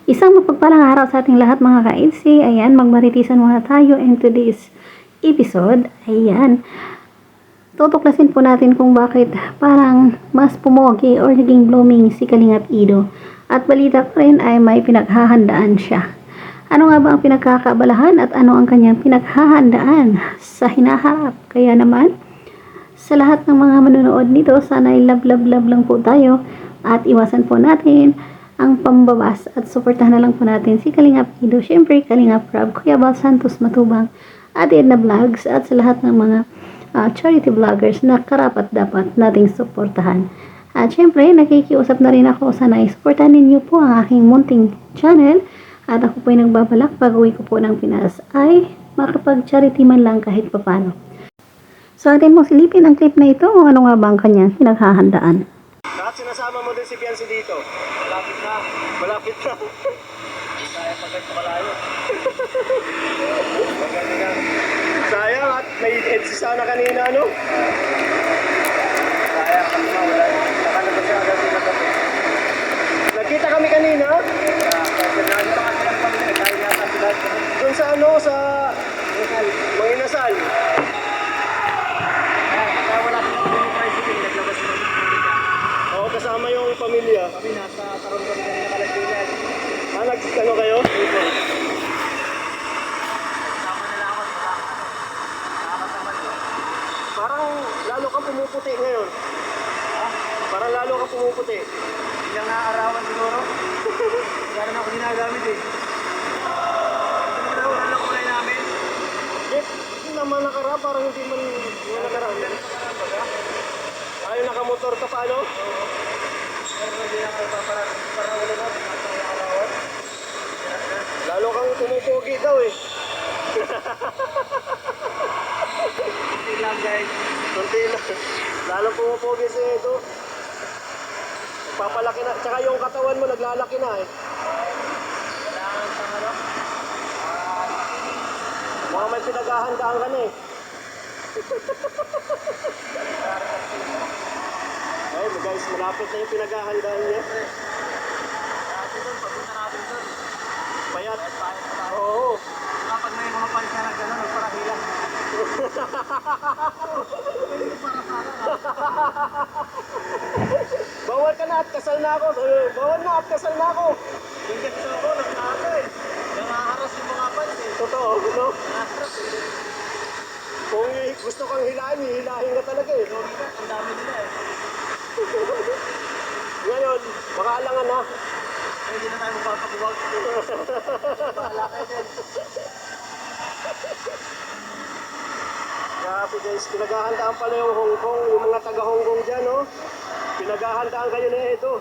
Isang mapagpalang araw sa ating lahat mga ka-ITSY. Ayan, magmaritisan muna tayo in today's episode. Ayan, tutuklasin po natin kung bakit parang mas pumogi or naging blooming si Kalingap Ido. At balita ko rin ay may pinaghahandaan siya. Ano nga ba ang pinagkakaabalahan at ano ang kanyang pinaghahandaan sa hinaharap? Kaya naman, sa lahat ng mga manonood nito, sana ay love lang po tayo at iwasan po natin ang pambabas at suportahan na lang po natin si Kalingap Ido, syempre Kalingap Rob, Kuya Bal Santos Matubang, at Edna Vlogs at sa lahat ng mga charity vloggers na karapat dapat nating suportahan. At syempre nakikiusap na rin ako, sana isuportahan ninyo po ang aking munting channel at ako po ay nagbabalak pag uwi ko po ng Pinas ay makapag-charity man lang kahit papano. So atin mo silipin ang clip na ito kung ano nga ba ang kanyang pinaghahandaan. Lahat sinasama mo din si Biancy dito. Malapit na. Malapit na. Kaya pag ito malayo. Sayang at may edge si sana kanina, no? Sayang kasi wala. Nakano ba siya agad dito? Nagkita kami kanina. Doon sa ano, sa Manginasal. Oo, kasama yung pamilya. Kami nasa Karonton kami nakalagyan. Nagkano kayo? Kasama nila ako. Nakakasama nila. Parang lalo kang pumuputi ngayon. Ha? Parang lalo kang pumuputi. Hindi lang naaarawan siguro. Kaya na ako ginagamit eh. Wala lang kulay namin. Hindi naman nakara, parang hindi man nakara. Ayaw nakamotor ka pa, ano? Oo. Pero hindi lang para ulo mo. Lalo kang tumupogi daw eh. Kunti lang guys. Kunti lang. Lalo pumupogi si Edo. Papalaki na. Tsaka yung katawan mo naglalaki na eh. Kailangan pang ano? Mukhang may pinaghahandaan ka na eh. Ay guys, malapit na yung pinaghahandaan niya. Natin doon, papunta natin doon. Payat. Oo. Kapag may mga pansya na gano'n, magparahila. Bawal ka na at kasal na ako. Bawal na at kasal na ako. Yung gusto ako, nagkaka eh. Nangaharas yung mga pansya. Totoo, no? Kung gusto kang hilahin, hihilahin ka talaga eh. Ang dami nila eh. Ngayon, makaalangan na. Hindi na tayo magpapabuwag. Bahala kayo din. Grabe guys, pinaghahandaan pala yung Hong Kong, yung mga taga Hong Kong dyan, no? Pinaghahandaan kayo na ito.